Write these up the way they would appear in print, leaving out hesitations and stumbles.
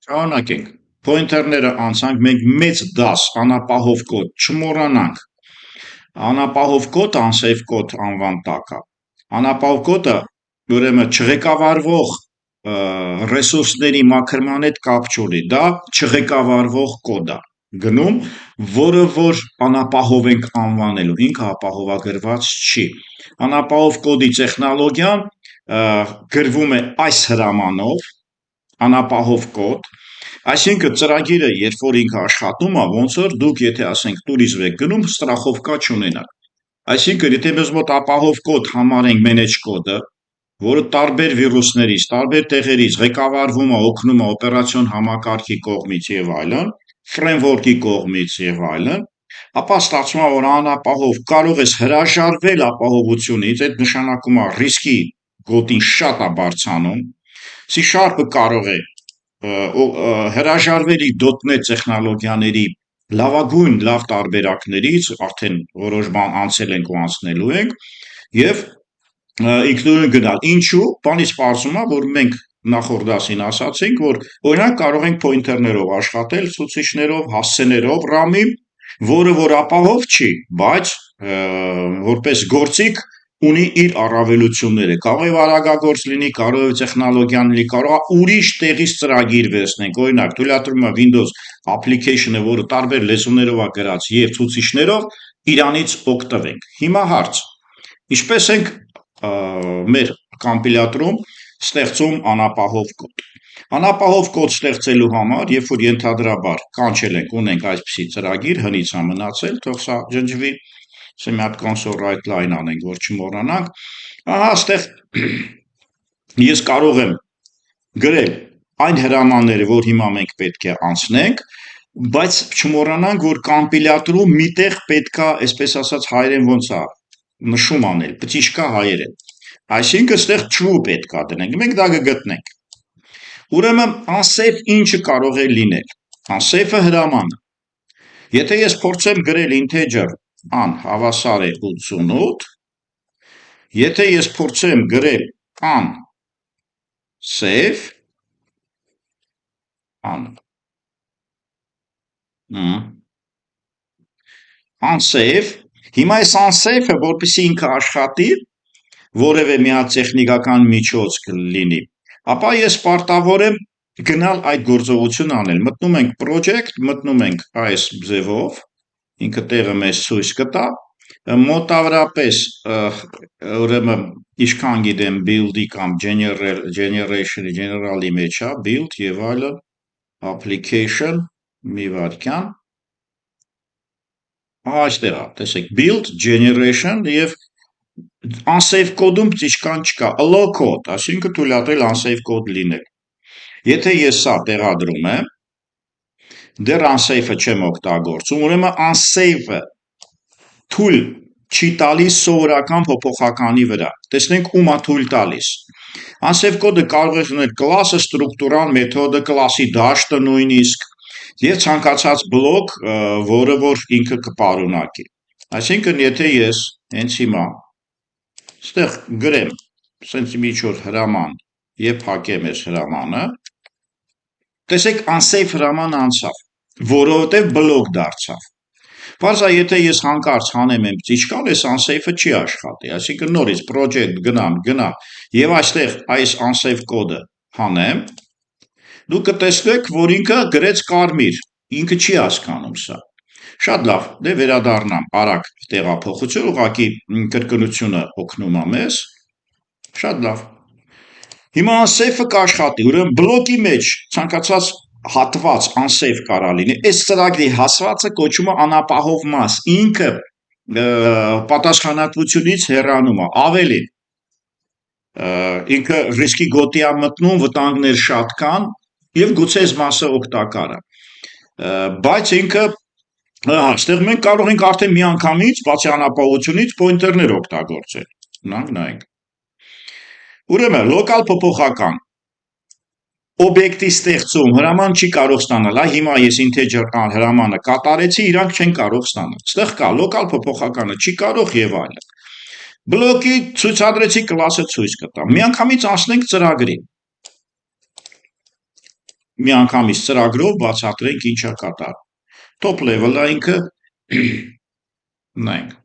Շարունակենք։ Pointer-ները անցանք, մենք մեծ դաս անապահով կոդ չմոռանանք։ Անապահով կոդ unsafe կոդ անվան տակ է։ Անապահով կոդը ուրեմն չղեկավարվող ռեսուրսների մաքրման հետ կապ չունի, դա չղեկավարվող կոդ է գնում, որը որ անապահով ենք անվանելու, ինքը ապահովագրված չի։ Անապահով կոդի տեխնոլոգիան գրվում է այս հրամանով, անապահով կոդ, այսինքն ծրագիրը, երբ որ ինքը աշխատում է, ոնց որ դուք եթե ասենք տուրիզմ եք գնում, ստրախովկա չունենաք։ Այսինքն եթե մեզ մոտ ապահով կոդ համարենք manage կոդը, որը տարբեր վիրուսներից, տարբեր տեղերից ղեկավարվում է, օգնում է օպերացիոն համակարգի կողմից եւ այլն, framework-ի կողմից եւ այլն, ապա ստացվում է, որ անապահով կարող ես հրաժարվել ապահովությունից, այդ նշանակում է ռիսկի գոտին շատ է բարձրանում, C# կարող է հրաժարվել իր .NET տեխնոլոգիաների լավագույն լավ տարբերակներից, արդեն որոշ բան անցել ենք ու անցնելու ենք, եւ ինքնուրույն գնալ։ Ինչու՞, բանից պարզվում է, որ մենք նախորդ դասին ասացինք, որ օրինակ կարող ենք pointer-ներով աշխատել, ցուցիչներով, հասցեներով RAM-ի, որը որ ապահով չի, բայց որպես գործիք ունի իր առավելությունները, կարող է արագագործ լինի, կարող է տեխնոլոգիան լինի, կարող է ուրիշ տեղից ծրագիր վերցնենք, օրինակ թույլատրվում է Windows application-ը, որը տարբեր լեզուներով է գրած եւ ցուցիչներով, իրանից օգտվենք։ Հիմա հարց. ինչպես ենք մեր կոմպիլյատորում ստեղծում անապահով կոդ։ Անապահով կոդ ստեղծելու համար, երբ որ ենթադրաբար կանչել ենք, ունենք այսպիսի ծրագիր, հնից է մնացել, թող սա ջնջվի, մի հատ console write line անենք, որ չմոռանանք։ Ահա այստեղ ես կարող եմ գրել այն հրամանները, որ հիմա մենք պետք է անցնենք, բայց չմոռանանք, որ կոմպիլյատորում միտեղ պետքա, այսպես ասած, հայերեն ոնց է նշում անել, բժիշկա հայերեն։ Այսինքն այստեղ true պետքա դնենք, մենք դա կգտնենք։ Ուրեմն unsafe ինչը կարող է լինել։ Unsafe-ը հրամանը։ Եթե ես փորձեմ գրել integer an հավասար է 88, եթե ես փորձեմ գրել an safe unsafe, հիմա այս unsafe-ը, որպեսզի ինքը աշխատի, որևէ մի հատ տեխնիկական միջոց կլինի, ապա ես պարտավոր եմ գնալ այդ գործողությունը անել։ Մտնում ենք project, մտնում ենք այս ձևով, ինքը տեղը մեզ ցույց կտա, մոտավորապես ուրեմն ինչքան գիտեմ build-ի կամ general-ի մեջ է, build եւ այլն, application, մի վայրկյան, այստեղ է, տեսեք, build, generation եւ unsafe կոդում ինչքան չկա, allow code, այսինքն թույլատրել unsafe կոդ լինել։ Եթե ես սա տեղադրում եմ, դեռ unsafe-ը չեմ օգտագործում, ուրեմն unsafe-ը թույլ չի տալիս սովորական փոփոխականի վրա։ Տեսնենք ում է թույլ տալիս։ Unsafe կոդը կարող է լինել կլասը, ստրուկտուրան, մեթոդը, կլասի դաշտը նույնիսկ եւ ցանկացած բլոկ, որը որ ինքը կպարունակի։ Այսինքն եթե ես հենց հիմա այստեղ գրեմ սենց մի ինչ-որ հրաման եւ փակեմ այս հրամանը, տեսեք unsafe հրամանը անցավ, որովհետեւ բլոկ դարձավ։ Պարզ է, եթե ես հանկարծ հանեմ եմ ծիճկալ, այս unsafe-ը չի աշխատի, այսինքն նորից project գնա եւ այստեղ այս unsafe կոդը հանեմ, դուք կտեսնեք, որ ինքը գրեց կարմիր, ինքը չի հասկանում սա։ Շատ լավ, դե վերադառնամ արագ տեղափոխություն, ուղղակի կրկնությունը օգնում է մեզ։ Շատ լավ։ Հիմա unsafe-ը կաշխատի, ուրեմն բլոկի մեջ ցանկացած հատված unsafe կարա լինի, այս ծրագրի հասվածը կոչվում է անապահով մաս, ինքը պատասխանատվությունից հեռանում է, ավելին, ինքը ռիսկի գոտի է մտնում, վտանգներ շատ կան եւ գուցե այս մասը օգտակար է, բայց ինքը այստեղ մենք կարող ենք արդեն միանգամից, բացի անապահովությունից, pointer-ներ օգտագործել, նայենք։ Ուրեմն լոկալ փոփոխական օբյեկտի ստեղծում հրաման չի կարող ստանալ, հիմա ես integer հրամանը կատարեցի, իրանք չեն կարող ստանալ, ստեղ կա լոկալ փոփոխականը չի կարող եւ այլն։ Բլոկի ցույցադրեցի կլասը ցույց կտա, միանգամից անցնենք ծրագրին։ միանգամից ծրագրով բացատրենք ինչա կատարում։ Top level-ը ինքը նայենք։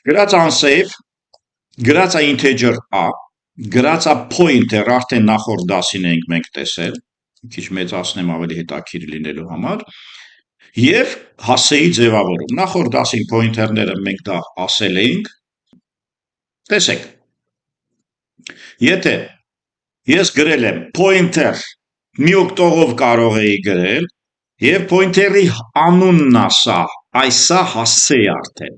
Գրած unsafe, գրած է integer a, գրած է pointer, արդեն նախորդ դասին ենք մենք տեսել, քիչ մեծացնեմ ավելի հետաքրքիր լինելու համար, եւ հասցեի ձևավորում։ Նախորդ դասին pointer-ները մենք դա ասել էինք։ Տեսեք։ Եթե ես գրել եմ pointer, մի օկտողով կարող էի գրել, եւ pointer-ի անունն է սա, այս սա հասցե է արդեն։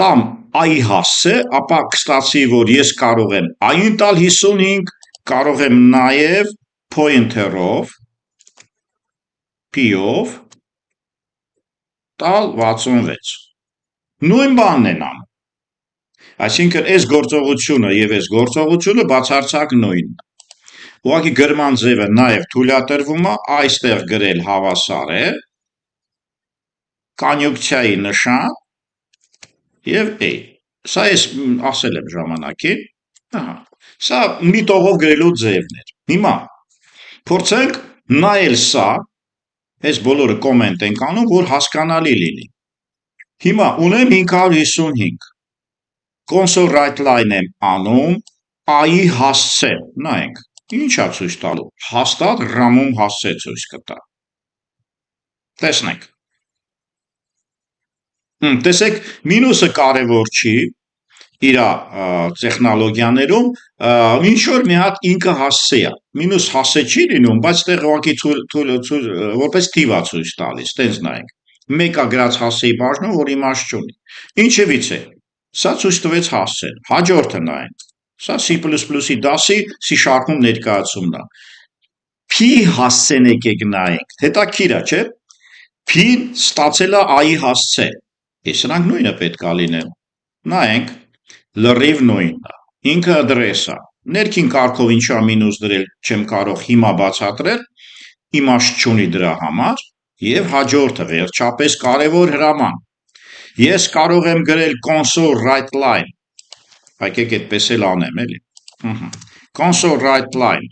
Տամ ai հասցե, ապա կստացի, որ ես կարող եմ ai-ին տալ 55, կարող եմ նաև pointer-ով, p-ով տալ 66։ Նույն բանն են անում։ Այսինքն այս գործողությունը եւ այս գործողությունը բացարձակ նույնն է։ Ուղղակի գրման ձևը նաև թույլատրվում է այստեղ գրել հավասար է, կոնյունկցիայի նշան եւ a։ Սա ես ասել եմ ժամանակին, ահա։ Սա մի տողով գրելու ձևն էր։ Հիմա փորձենք նայել սա, այս բոլորը կոմենտ ենք անում, որ հասկանալի լինի։ Հիմա ունեմ 555, console write line եմ անում, ai հասցե, նայենք, ինչա ցույց տալու, հաստատ RAM-ում հասցե ցույց կտա։ Տեսնենք։ Տեսեք, մինուսը կարևոր չի, իր տեխնոլոգիաներում, ինչ որ մի հատ ինքը հասցե է, մինուս հասցե չի լինում, բայց տեղ ուղղակի որպես թիվ է ցույց տալիս, տենց նայենք, մեկա գրած հասցեի բաժնում, որ իմաստ չունի, ինչևից է, սա ցույց տվեց հասցեն, հաջորդը նայենք, սա C++-ի դասի C# ներկայացումն է, P հասցեն եկեք նայենք, հետաքրքիր է, չէ, P-ն ստացել է ai հասցե, սրանք նույնը պետք է լինեն, նայենք, լրիվ նույնն է, ինքը address է, ներքին կարգով ինչա մինուս դրել չեմ կարող հիմա բացատրել, իմաստ չունի դրա համար, եւ հաջորդը վերջապես կարևոր հրաման, ես կարող եմ գրել console write line, եկեք այդպես էլ անեմ, էլի, console write line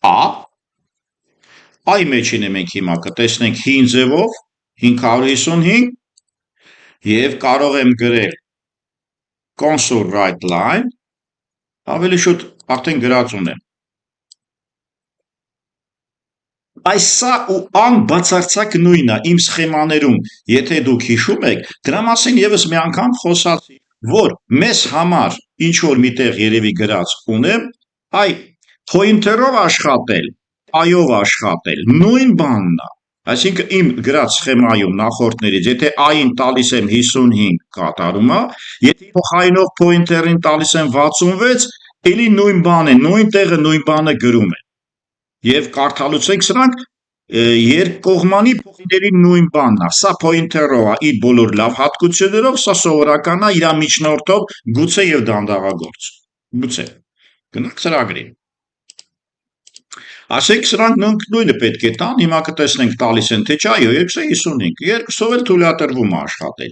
a, ai մեջին մենք հիմա կտեսնենք հին ձևով, 555, եւ կարող եմ գրել console write line, ավելի շուտ արդեն գրած ունեմ։ Այս սա ու ան բացարձակ նույնն է իմ սխեմաներում, եթե դուք հիշում եք, դրա մասին եւս մի անգամ խոսացի, որ մեզ համար ինչ որ միտեղ երևի գրած ունեմ, այ pointer-ով աշխատել, ai-ով աշխատել, նույն բանն է։ Այսինքն իմ գրած սխեմայում նախորդներից, եթե ai-ին տալիս եմ 55 կատարում է, եթե փոխարինող pointer-ին տալիս եմ 66, էլի նույն բան է, նույն տեղը նույն բանը գրում է։ Եվ կարդալուց ենք սրանք երկկողմանի փոխիների նույն բանն է։ Սա pointer-ով է իր բոլոր լավ հատկություններով, սա սովորական է իր միջնորդով, գուցե եւ դանդաղագործ։ Գուցե։ Գնանք ծրագրին։ Ասենք սրանք նույնը պետք է տան, հիմա կտեսնենք տալիս են թե չէ, այո, 255, երկուսով էլ թույլատրվում է աշխատել։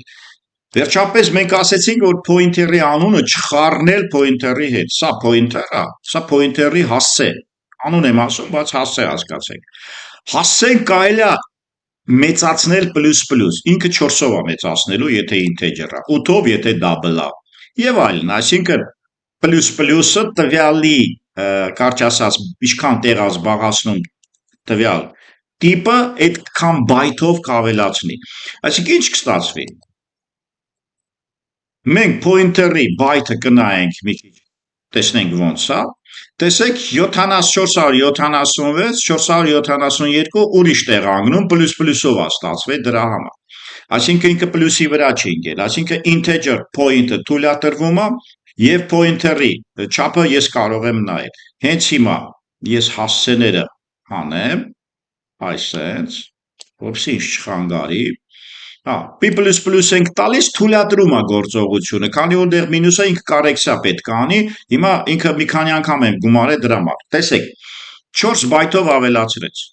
Վերջապես մենք ասեցինք, որ pointer-ի անունը չխառնել pointer-ի հետ, սա pointer է, սա pointer-ի հասցե, անուն եմ ասում, բայց հասցե հասկացեք։ Հասցեն կարելի է մեծացնել պլյուս, ինքը 4-ով է մեծացնելու, եթե integer է, 8-ով, եթե double է, եւ այլն, այսինքն պլյուսը տվյալի կարճ ասած, ինչքան տեղ է զբաղացնում տվյալ տիպը, այդքան բայթով կավելացնի։ Այսինքն ինչ կստացվի։ Մենք pointer-ի բայթը կնայենք մի քիչ, տեսնենք ոնց է։ Տեսեք 476, 472 ուրիշ տեղ անգնում, պլյուսով է ստացվել դրա համար։ Այսինքն ինքը պլյուսի վրա չի ընկել, այսինքն integer point-ը թույլատրվում է եւ pointer-ի չափը ես կարող եմ նայել։ Հենց հիմա ես հասցեները հանեմ, այսպես, որպեսզի ինչ չխանգարի։ P++ ենք տալիս, թույլատրում է գործողությունը, քանի որ դեռ մինուսը ինքը կորեկցիա պետք է անի, հիմա ինքը մի քանի անգամ եմ գումարել դրա համար։ Տեսեք, 4 բայթով ավելացրեց։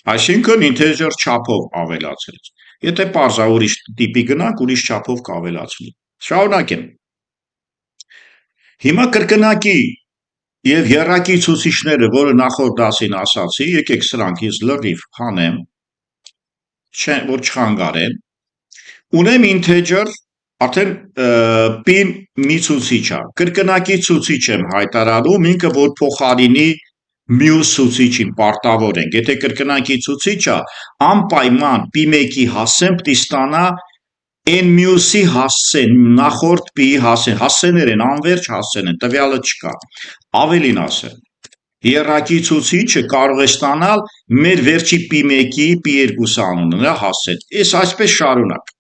Այսինքն integer չափով ավելացրեց։ Եթե պարզ է ուրիշ տիպի գնանք, ուրիշ չափով կավելացնի։ Շարունակեմ։ Հիմա կրկնակի եւ եռակի ցուցիչները, որը նախորդ դասին ասացի, եկեք սրանք ես լրիվ հանեմ, որ չխանգարեն։ Ունեմ integer, արդեն p-ն մի ցուցիչ է։ Կրկնակի ցուցիչ եմ հայտարարում, ինքը որ փոխարինի մյուս ցուցիչին պարտավոր ենք։ Եթե կրկնակի ցուցիչը անպայման p1-ի հասցեն պիտի ստանա n մյուսի հասցեն, նախորդ p-ի հասցեն, հասցեներ են, անվերջ հասցեն են, տվյալը չկա։ Ավելին ասեմ, եռակի ցուցիչը կարող է ստանալ մեր վերջի p1-ի, p2 անունը, նրա հասցեն։ Ես այսպես շարունակ։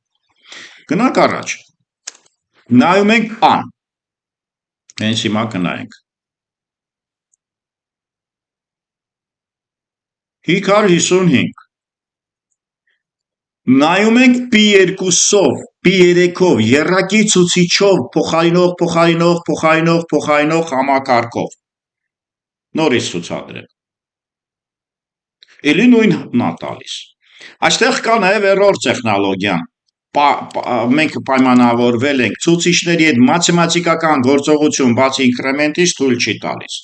Գնանք առաջ։ Նայում ենք ան։ Հենց հիմա կնայենք։ 555։ Նայում ենք p2-ով, p3-ով, եռակի ցուցիչով, փոխարինող համակարգով։ Նորից ցուցադրեմ։ Էլի նույնն է տալիս։ Այստեղ կա նաև error տեխնոլոգիան։ Մենք պայմանավորվել ենք ցուցիչների հետ մաթեմատիկական գործողություն բացի ինկրեմենտից թույլ չի տալիս։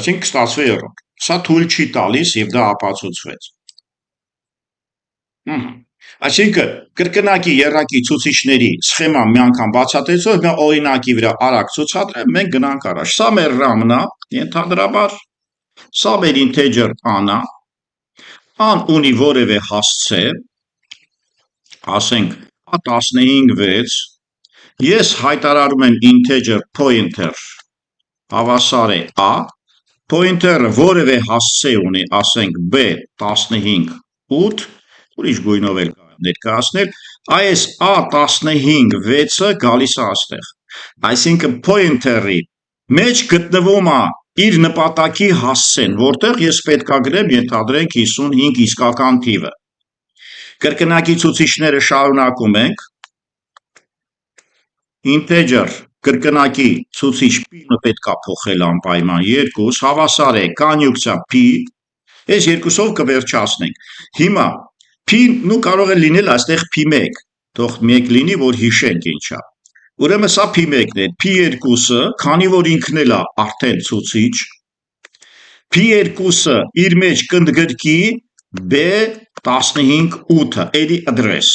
Այսինքն կստացվի error։ Սա թույլ չի տալիս եւ դա ապացուցվեց։ Այսինքն կրկնակի եռակի ցուցիչների սխեմա մի անգամ բացատրեցով մի օրինակի վրա արագ ցուցադրեմ, մենք գնանք առաջ։ Սա մեր RAM-ն է, ենթադրաբար։ Սա մեր integer ան է։ Ան ունի որևէ հասցե, ասենք A156, ես հայտարարում եմ integer pointer, հավասար է A, pointer-ը որևէ հասցե ունի, ասենք B158, ուրիշ գույնով էլ ներկայացնել, այս A156-ը գալիս է այստեղ, այսինքն pointer-ի մեջ գտնվում է իր նպատակի հասցեն, որտեղ ես պետք է գրեմ, ենթադրենք 55 իսկական թիվը։ Կրկնակի ցուցիչները շարունակում ենք, integer կրկնակի ցուցիչ p-ը պետք է փոխել անպայման 2, հավասար է կանյունկցիա p, այս երկուսով կվերջացնենք։ Հիմա p-ն կարող է լինել այստեղ p1, թող 1 լինի, որ հիշենք ինչա։ Ուրեմն սա p1-ն է, p2-ը, քանի որ ինքն էլ է արդեն ցուցիչ, p2-ը իր մեջ կընդգրկի B158-ը, էլի address։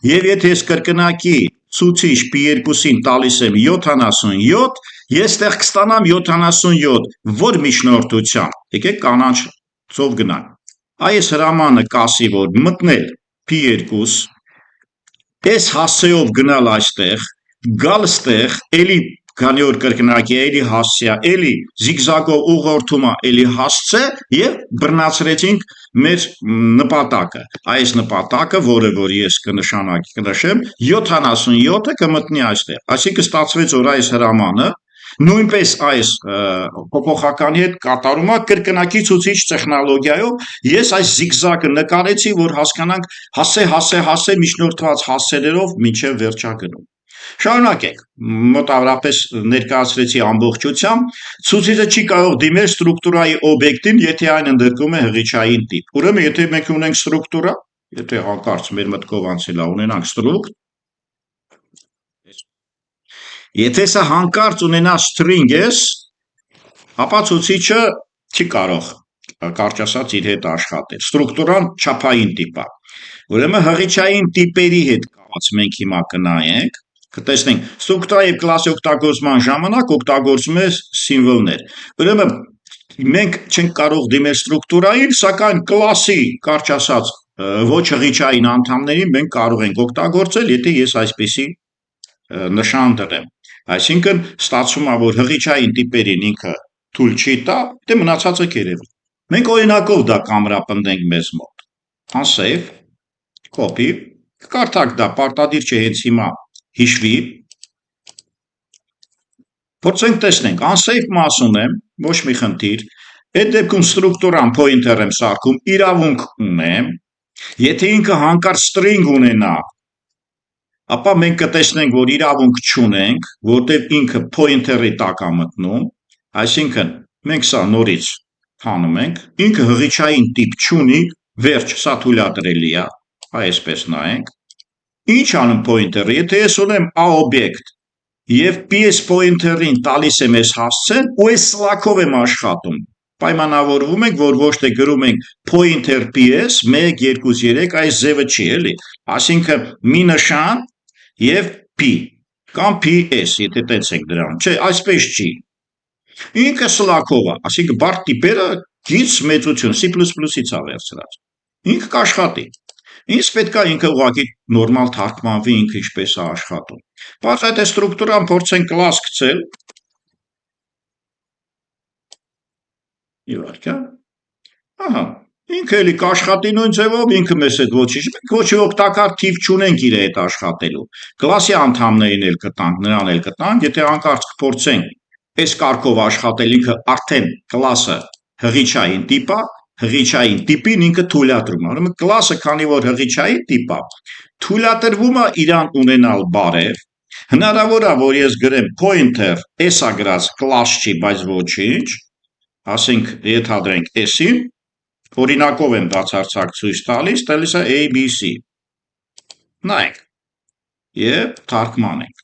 Եվ եթե ես կրկնակի ցուցիչ p2-ին տալիս եմ 77, ես տեղ կստանամ 77, որ միջնորդությամբ, եկեք կանանչով գնանք։ Այս հրամանը կասի, որ մտնել p2, այս հասցեով գնալ այստեղ, գալ ստեղ, էլի քանի որ կրկնակի էլի հասցեա, էլի զիգզագով ուղղորդում է, էլի հասցե եւ բռնացրեցինք մեր նպատակը։ Այս նպատակը, որը որ ես կնշեմ, 77-ը կմտնի այստեղ։ Այսինքն ստացվեց, որ այս հրամանը նույնպես այս փոփոխականի հետ կատարում է կրկնակի ցուցիչ տեխնոլոգիայով։ Ես այս զիգզագը նկարեցի, որ հասկանանք հասցե միջնորդված հասցեներով մինչև վերջագնում։ Շարունակենք, մոտավորապես ներկայացրեցի ամբողջությամբ, ցուցիչը չի կարող դիմել ստրուկտուրայի օբյեկտին, եթե այն ընդգրկում է հղիչային տիպ։ Ուրեմն, եթե մենք ունենք ստրուկտուրա, եթե հանկարծ մեր մտքով անցել է ունենանք ստրուկտ, եթե սա հանկարծ ունենա string-ես, ապա ցուցիչը չի կարող, կարճ ասած, իր հետ աշխատել։ Ստրուկտուրան չափային տիպ է։ Ուրեմն հղիչային տիպերի հետ կապված մենք հիմա կնայենք, կտեսնենք, ստրուկտուրայի կլասի օգտագործման ժամանակ օգտագործում է սիմվոլներ։ Ուրեմն մենք չենք կարող դիմել ստրուկտուրային, սակայն կլասի, կարճ ասած, ոչ հղիչային անդամներին մենք կարող ենք օգտագործել, եթե ես այսպիսի նշան դրեմ։ Այսինքն ստացվում է, որ հղիչային տիպերին ինքը թույլ չի տա, դե մնացածը կերևի։ Մենք օրինակով դա կամրապնդենք մեզ մոտ։ Unsave, copy, կարդակ դա պարտադիր չէ հենց հիմա հիշվի։ Փորձենք տեսնենք, unsave ասում եմ, ոչ մի խնդիր, այդ դեպքում ստրուկտուրան pointer եմ սարքում, իրավունք ունեմ, եթե ինքը հանկարծ string ունենա, ապա մենք կտեսնենք, որ իրավունք չունենք, որտեղ ինքը pointer-ի տակ է մտնում, այսինքն մենք սա նորից հանում ենք, ինքը հղիչային տիպ չունի, վերջ, սա թույլատրելի է, այսպես նայենք, ինչ անում pointer-ը, եթե ես ունեմ a օբյեկտ, եւ PS pointer-ին տալիս եմ այս հասցեն ու այս slack-ով եմ աշխատում։ Պայմանավորվում ենք, որ ոչ թե գրում ենք pointer PS 1 2 3 այս ձևը չի, էլի։ Այսինքն մի նշան եւ P կամ PS, եթե տենց ենք դրան, չէ, այսպես չի։ Ինքը slack-ով է, այսինքն բարդ տիպերը գից մեծություն C++-ից է վերցրած։ Ինքը կաշխատի։ Ինձ պետքա ինքը ուղղակի նորմալ թարգմանվի ինքը ինչպես է աշխատում։ Բայց այդ ստրուկտուրան փորձենք կլաս գցել։ Իհարկե։ Ահա, ինքը էլի կաշխատի նույն ձևով, ինքը մեզ այդ ոչինչ, մենք ոչ օգտակար թիվ չունենք իր հետ աշխատելու։ Կլասի անդամներին էլ կտանք, նրան էլ կտանք, եթե հանկարծ կփորձենք այս կարգով աշխատել, ինքը արդեն կլասը հղիչային տիպ է, հղիչային տիպին ինքը թույլատրում է։ Ուրեմն կլասը, քանի որ հղիչային տիպ է, թույլատրվում է իրան ունենալ բարև։ Հնարավոր է, որ ես գրեմ pointer, s-ա գրած class չի, բայց ոչինչ, ասենք ենթադրենք s-ին, օրինակով եմ բացարձակ ցույց տալիս, տալիս է ABC։ Նայեք եւ թարգմանենք։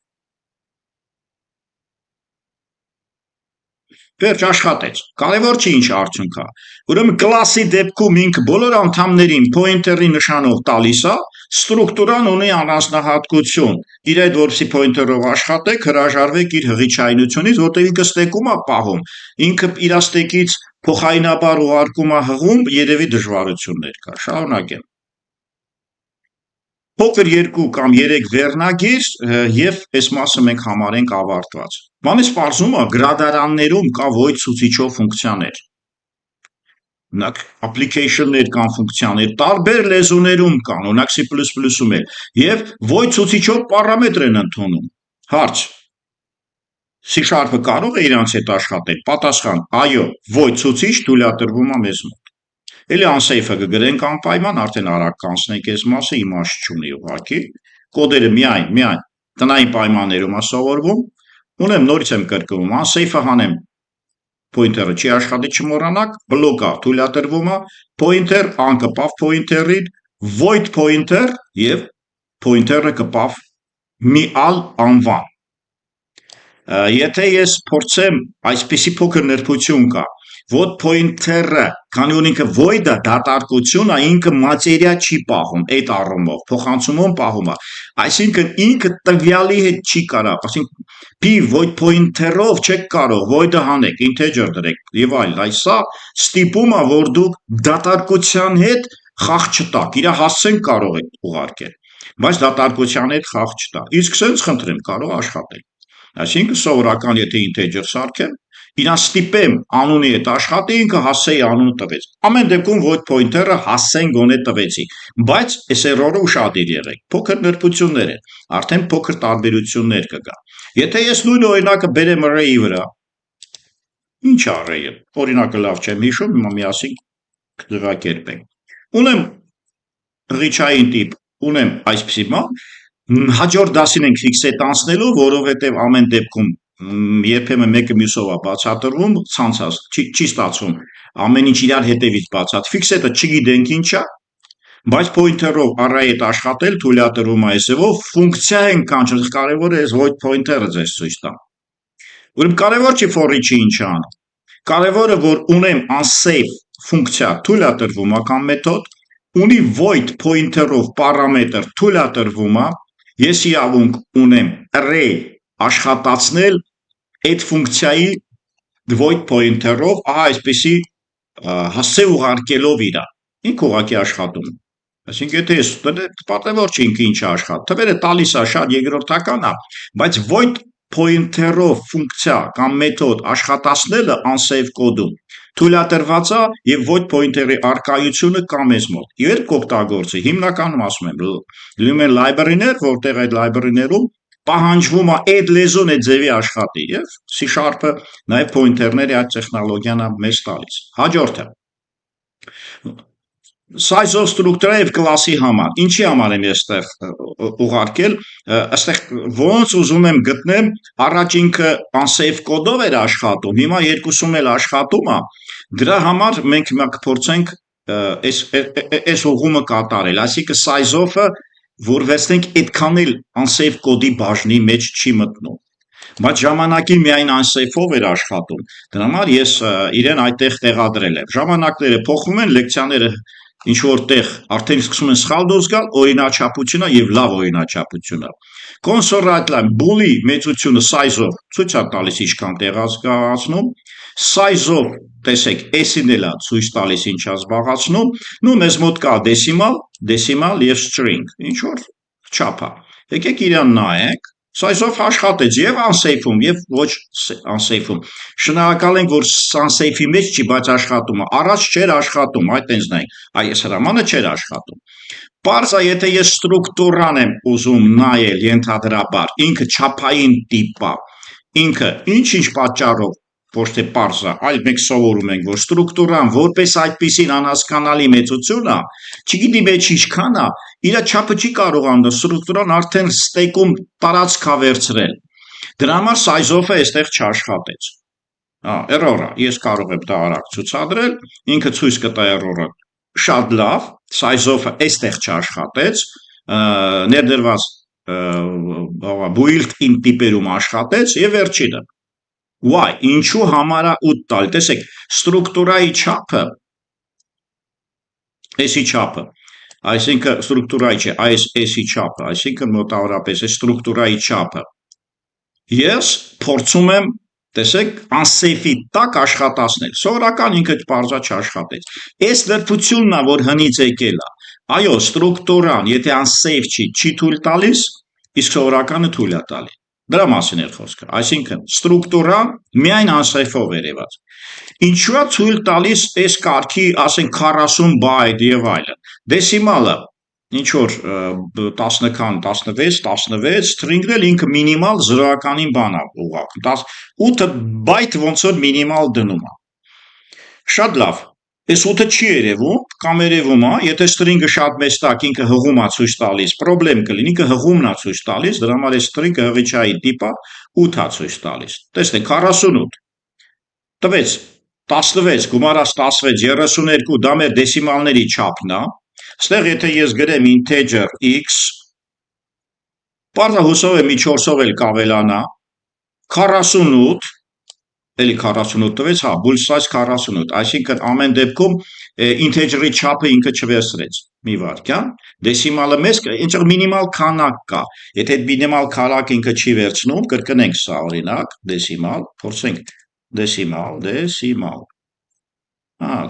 Վերջ աշխատեց։ Կարևոր չի ինչ արդյունք է։ Ուրեմն կլասի դեպքում ինքը բոլոր անդամներին pointer-ի նշանով տալիս է, ստրուկտուրան ունի առանձնահատկություն։ Իր այդ որպեսի pointer-ով աշխատեք, հրաժարվեք իր հղիչայինությունից, որտեղ ինքը ստեկում է պահում։ Ինքը իր ստեկից փոխայինաբար ուղարկում է հղում, երևի դժվարություններ կա։ Շարունակեմ։ Փոքր 2 կամ 3 վերնագիր եւ այս մասը մենք համարենք ավարտված։ Բանից պարզում է գրադարաններում կա void ցուցիչով ֆունկցիաներ։ Օրինակ application-ներ կան ֆունկցիաներ, տարբեր լեզուներում կան, օրինակ C++-ում էլ, եւ void ցուցիչով պարամետր են ընդունում։ Հարց. C# կարող է իրանց հետ աշխատել։ Պատասխան. այո, void ցուցիչ թույլատրվում է մեզ մոտ։ Էլի unsafe-ը կգրենք անպայման, արդեն արագ կանցնենք այս մասը, իմաստ չունի ուղղակի։ Կոդերը միայն տնային պայմաններում է սովորվում։ Ունեմ նորից եմ կրկնում, unsafe-ը հանեմ pointer-ը չի աշխատի չմոռանաք, բլոկը թույլատրվում է, pointer անկպավ pointer-ին, void pointer եւ pointer-ը կպավ մի ալ անվան։ Եթե ես փորձեմ այսպիսի փոքր նրբություն կա, void pointer-ը, քանի որ ինքը void-ը դատարկություն է, ինքը մատերիա չի պահում այդ առումով, փոխանցումում պահում է։ Այսինքն ինքը տվյալի հետ չի կարող, այսինքն p void pointer-ով չեք կարող void-ը հանեք, integer դրեք եւ այլն։ Այսա ստիպում է, որ դուք դատարկության հետ խաղ չտաք, իր հասցեն կարող եք ուղարկել, բայց դատարկության հետ խաղ չտա։ Իսկ sense խնդրեմ, կարող աշխատել։ Այսինքն սովորական եթե integer սարքեմ, իրան ստիպեմ անունի հետ աշխատի, ինքը հասցեի անուն տվեց։ Ամեն դեպքում void pointer-ը հասցեն գոնե տվեցի, բայց այս error-ը ուշադիր եղեք, փոքր նրբություններ են, արդեն փոքր տարբերություններ կգա։ Եթե ես նույն օրինակը բերեմ array-ի վրա, ինչ է array-ը, օրինակը լավ չեմ հիշում, հիմա միասին կձևակերպենք։ Ունեմ հղիչային տիպ, ունեմ այսպիսի բան, հաջորդ դասին ենք ֆիքսետ անցնելու, որովհետև ամեն դեպքում երբեմն մեկը մյուսով է բացատրվում, ցանցած չի ստացվում, ամեն ինչ իրար հետևից բացատ, ֆիքսետը չգիտենք ինչ է, բայց pointer-ով array հետ աշխատել թույլատրվում է այսևով, ֆունկցիա են կանչում, կարևոր է այս void pointer-ը ձեզ ցույց տամ։ Ուրեմն կարևոր չի for-each-ը ինչ է անում, կարևորը որ ունեմ unsafe ֆունկցիա թույլատրվում է կամ մեթոդ, ունի void pointer-ով պարամետր թույլատրվում է, ես իրավունք ունեմ array աշխատացնել այդ ֆունկցիայի void pointer-ով, ահա այսպեսի հասցե ուղարկելով իրա, ինքը ուղղակի աշխատում է։ Այսինքն եթե ես պատևոր չի ինքը ինչ է աշխատում, թվերը տալիս է շատ երկրորդական է, բայց void pointer-ով ֆունկցիա կամ մեթոդ աշխատացնելը unsafe կոդում թույլատրված է եւ void pointer-ի արկայությունը կա մեզ մոտ։ Երբ կօգտագործի, հիմնականում ասում եմ, լինում են library-ներ, որտեղ այդ library-ներում պահանջվում է այդ լեզուն այդ ձևի աշխատի եւ C#-ը նաեւ pointer-ների այդ տեխնոլոգիան է մեզ տալիս։ Հաջորդը size of structure եւ կլասի համար։ Ինչի համար եմ ես այստեղ ուղարկել, այստեղ ոնց ուզում եմ գտնեմ, առաջ ինքը unsafe կոդով էր աշխատում, հիմա երկուսում էլ աշխատում է։ Դրա համար մենք հիմա կփորձենք այս ուղումը կատարել, այսինքն size of-ը որ վերցնենք այդքան էլ unsafe կոդի բաժնի մեջ չի մտնում։ Բայց ժամանակի միայն անսեյֆով էր աշխատում։ Դրա համար ես իրեն այդտեղ տեղադրել եմ։ Ժամանակները փոխվում են, լեկցիաները ինչ որտեղ արդեն սկսում են սխալ դուրս գալ, օրինաչափությունը եւ լավ օրինաչափությունը։ Consortium բուլի մեծությունը size-ով ցույց է տալիս ինչքան տեղացնում, size-ով տեսեք, S-ին էլ է ցույց տալիս ինչ է զբաղացնում, նու մեզ մոտ կա դեսիմալ եւ string, ինչ որ չափ է։ Եկեք իրան նայենք, size-ով աշխատեց եւ unsafe-ում եւ ոչ unsafe-ում։ Շնորհակալ ենք, որ unsafe-ի մեջ չի, բայց աշխատում է։ Առաջ չէր աշխատում, այ տենց նայեք, այս հրամանը չէր աշխատում։ Պարզ է, եթե ես ստրուկտուրան եմ ուզում նայել ենթադրաբար, ինքը չափային տիպ է, ինքը ինչ-ինչ պատճառով ոչ թե պարզ է, այլ մենք սովորում ենք, որ ստրուկտուրան որպես այդպիսին անհասկանալի մեծություն է, չգիտի մեջ ինչքան է, իր չափը չի կարող անդա, ստրուկտուրան արդեն ստեկում տարածք է վերցրել։ Դրա համար size-ով է այստեղ չաշխատեց։ Error է, ես կարող եմ դա արագ ցուցադրել, ինքը ցույց կտա error-ը։ Շատ լավ, size-ով-ը այստեղ չաշխատեց, ներդրված built-in տիպերում աշխատեց եւ վերջինը։ Why? Ինչու համար է 8 տալ։ Տեսեք, ստրուկտուրայի չափը, S-ի չափը, այսինքն ստրուկտուրայի չէ, այս S-ի չափը, այսինքն մոտավորապես է ստրուկտուրայի չափը։ Ես փորձում եմ, տեսեք, unsafe-ի տակ աշխատացնել։ Սովորական ինքը պարզա չաշխատեց։ Այս լրբությունն է, որ հնից եկել է։ Այո, ստրուկտուրան, եթե unsafe չի թույլ տալիս, իսկ սովորականը թույլ է տալի։ Դրա մասին էր խոսքը։ Այսինքն ստրուկտուրան միայն unsafe-ով երևաց։ Ինչու է թույլ տալիս այս կարգի, ասենք 40 բայտ եւ այլն։ Դեսիմալը ինչ որ 10-քան 16, string-ն էլ ինքը մինիմալ 0-ականին բան է ուղղակի։ 8 բայտ ոնց որ մինիմալ դնում է։ Շատ լավ։ Այս 8-ը չի երևում, կամ երևում է, եթե string-ը շատ մեծ տակ ինքը հղում է ցույց տալիս, խնդրեմ կլինի, ինքը հղումն է ցույց տալիս, դրա համար այս string-ը հղիչային տիպ է, 8 է ցույց տալիս։ Տեսնեք 48 տվեց 16 գումարած 16 32 դա մեր դեսիմալների չափն է։ Ստեղ եթե ես գրեմ integer x, պարզա հուսով եմ 4-ով էլ կավելանա, 48, էլի 48 տվեց, հա, bull size 48, այսինքն ամեն դեպքում integer-ի չափը ինքը չվերցրեց, մի վարքյան, դեսիմալը մեծ, այնտեղ մինիմալ քանակ կա, եթե այդ մինիմալ քանակը ինքը չի վերցնում, կրկնենք սա օրինակ, դեսիմալ, փորձենք դեսիմալ,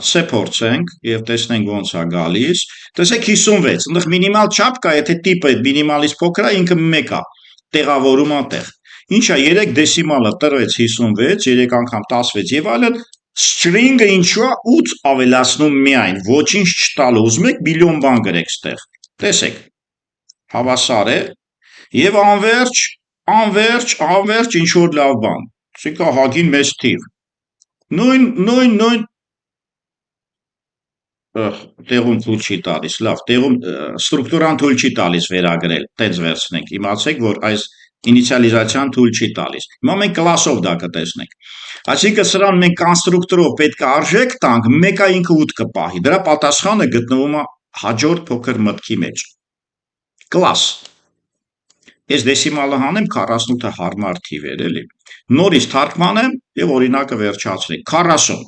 C փորձենք եւ տեսնենք ոնց է գալիս։ Տեսեք 56, այնտեղ մինիմալ չափ կա, եթե տիպը մինիմալից փոքր է, ինքը 1 է, տեղավորում այդտեղ։ Ինչ է 3 դեսիմալը տրվեց 56, 3 անգամ 16 եւ այլն, string-ը ինչու է 8 ավելացնում միայն, ոչինչ չտալու, ուզում եք միլիոն բան գրեք ստեղ։ Տեսեք, հավասար է եւ անverջ ինչ որ լավ բան։ Սիկա հագին մեծ թիվ։ Նույն տեղում թույլ չի տալիս, լավ, տեղում ստրուկտուրան թույլ չի տալիս վերագրել, տենց վերցնենք, իմացեք, որ այս ինիցիալիզացիան թույլ չի տալիս։ Հիմա մենք կլասով դա կտեսնենք։ Այսինքն սրան մենք կոնստրուկտորով պետք է արժեք տանք, մեկը ինքը 8 կպահի։ Դրա պատասխանը գտնվում է հաջորդ փոքր մտքի մեջ։ Կլաս։ Ես դեսիմալը հանեմ 48-ը հարմար թիվ էր, էլի։ Նորից թարգմանեմ եւ օրինակը վերջացրեք։ 40։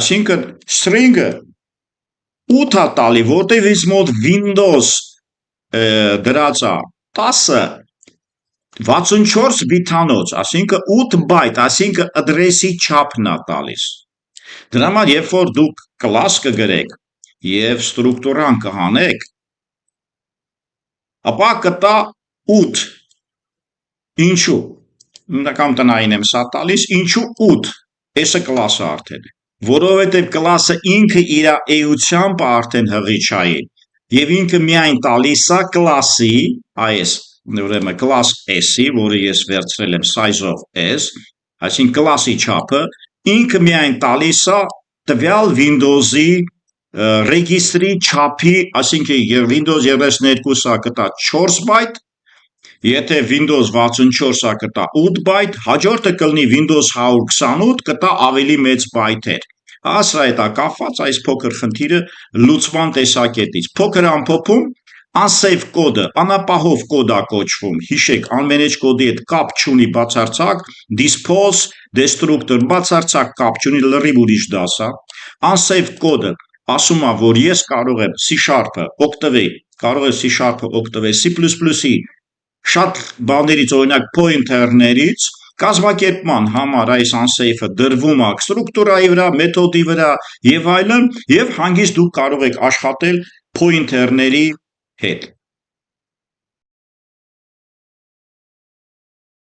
Այսինքն string-ը 8 է տալի, որտեվ ինձ մոտ Windows դրած է 10-ը 64 բիթանոց, այսինքն 8 բայտ, այսինքն address-ի չափն է տալիս։ Դրա համար երբ որ դուք class կգրեք եւ ստրուկտուրան կհանեք, ապա կտա 8։ Ինչու։ Կամ տնային եմ սա տալիս, ինչու 8։ Էսը class-ը արդեն է։ Որովհետև կլասը ինքը իր էությամբ արդեն հղիչային եւ ինքը միայն տալիս է կլասի այս ուրեմն class S-ի, որը ես վերցրել եմ size-ով S, այսինքն կլասի չափը ինքը միայն տալիս է տվյալ Windows-ի ռեգիստրի չափի, այսինքն Windows 32-ը կտա 4 բայտ, եթե Windows 64-ը կտա 8 բայտ, հաջորդը կլինի Windows 128 կտա ավելի մեծ բայթեր։ Ասրա հետ է կապված այս փոքր խնդիրը լուծման տեսակետից։ Փոքր ամփոփում, Unsafe կոդը անապահով կոդ է կոչվում, հիշեք, unmanaged կոդի հետ կապ չունի բացարձակ, dispose, destructor բացարձակ կապ չունի, լրիվ ուրիշ դաս է։ Unsafe կոդը ասում է, որ ես կարող եմ C#-ը օգտվել, կարող եմ C#-ը օգտվել C++-ի շատ բաներից, օրինակ pointer-ներից, կազմակերպման համար այս unsafe-ը դրվում է ստրուկտուրայի վրա, մեթոդի վրա եւ այլն, եւ հանգիստ դուք կարող եք աշխատել pointer-ների հետ։